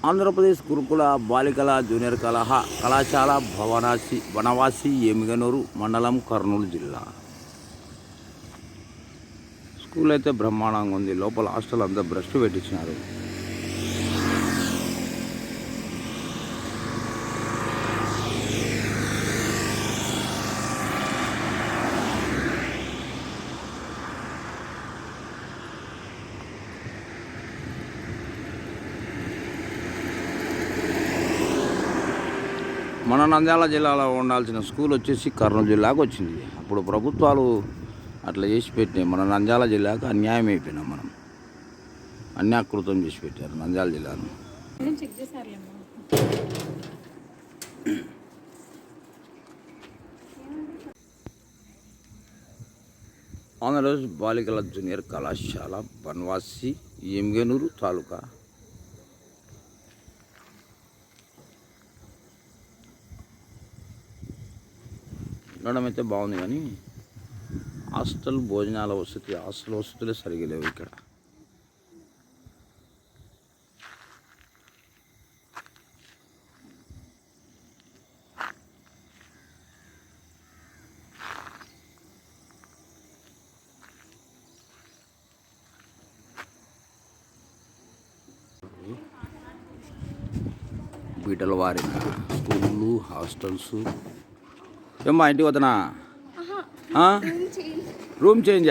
ఆంధ్రప్రదేశ్ గురుకుల బాలికల జూనియర్ కళాశాల బనవాసి ఎమిగనూరు మండలం కర్నూలు జిల్లా. స్కూల్ అయితే బ్రహ్మాండంగా ఉంది. లోపల హాస్టల్ అంతా బ్రష్ పెట్టించినారు. మన నంద్యాల జిల్లాలో ఉండాల్సిన స్కూల్ వచ్చేసి కర్నూలు జిల్లాకు వచ్చింది. అప్పుడు ప్రభుత్వాలు అట్లా చేసి పెట్టినాయి. మన నంద్యాల జిల్లాకు అన్యాయం అయిపోయినాం. మనం అన్యాకృతం చేసి పెట్టారు నంద్యాల జిల్లాను. ఆంధ్రప్రదేశ్ బాలికల జూనియర్ కళాశాల బనవాసి ఎమిగనూరు తాలూకా. ఉండడం అయితే బాగుంది, కానీ హాస్టల్ భోజనాల వసతి, హాస్టల్ వసతులే సరిగా లేవు ఇక్కడ. బీటల వారిన స్కూళ్ళు, హాస్టల్స్. ఏమ్మా ఇంటికి వద్దనా? రూమ్ చేంజ్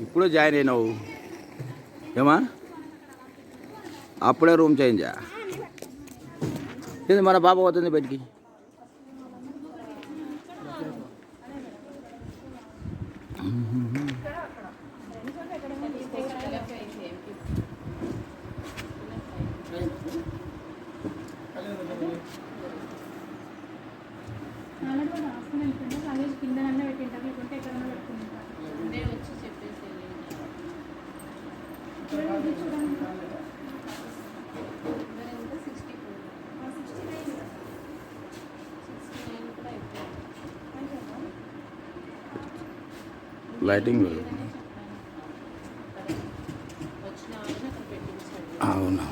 ఇప్పుడే జాయిన్ అయినావు ఏమా? అప్పుడే రూమ్ చేంజా? మన పాప పోతుంది బయటికి. లైటింగ్ అవునవును.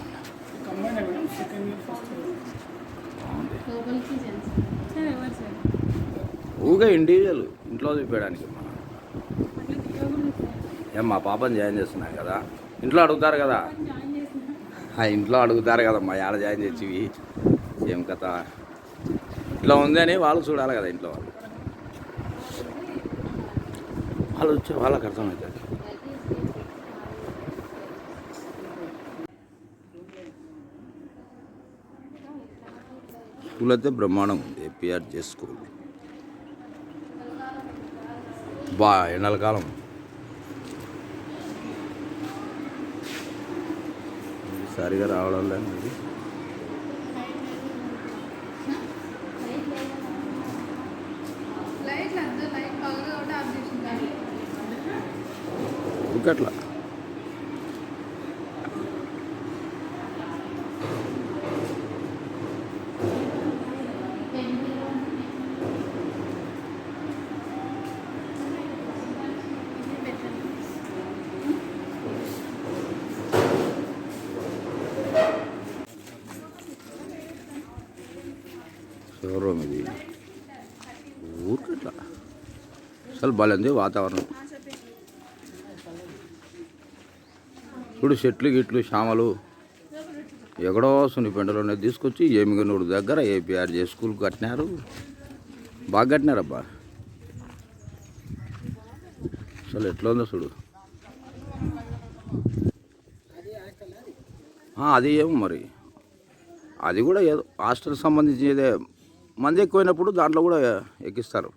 ఊగా ఇండివిజువల్ ఇంట్లో చూపించడానికి మా పాపని జాయిన్ చేస్తున్నాం కదా, ఇంట్లో అడుగుతారు కదా. ఇంట్లో అడుగుతారు కదమ్మా, ఆడ జాయిన్ చేసి ఏం కథ ఇట్లా ఉంది అని వాళ్ళు చూడాలి కదా. ఇంట్లో వాళ్ళు వచ్చే వాళ్ళకి అర్థమవుతుంది. స్కూల్ అయితే బ్రహ్మాండం ఉంది. ఏపీఆర్జే స్కూల్ ఎండల కాలం సరిగా రావడం లేదు. అట్లా షోరూమ్ ఇది. ఊరికట్లా అసలు బాగుంది వాతావరణం. చూడు, చెట్లు గిట్లు శ్యామలు ఎక్కడో సున్నిపెండలోనే తీసుకొచ్చి ఎమిగనూరు దగ్గర ఏపీఆర్జే స్కూల్ కట్టినారు. బాగా కట్టినారబ్బా. అసలు ఎట్లా ఉందో చూడు. అది ఏమో మరి, అది కూడా ఏదో హాస్టల్ సంబంధించినదే. మంది ఎక్కువైనప్పుడు దాంట్లో కూడా ఎక్కిస్తారు.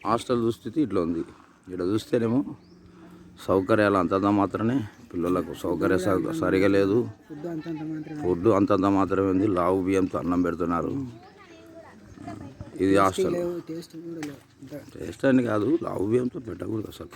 హాస్టల్ దుస్థితి ఇట్లా ఉంది. ఇక్కడ చూస్తేనేమో సౌకర్యాలు అంతంత మాత్రమే, పిల్లలకు సౌకర్యం సరిగా లేదు. ఫుడ్ అంతంత మాత్రమే ఉంది. లావు బియ్యంతో అన్నం పెడుతున్నారు. ఇది హాస్టల్. టేస్ట్ అని కాదు, లావు బియ్యంతో పెట్టకూడదు అసలు.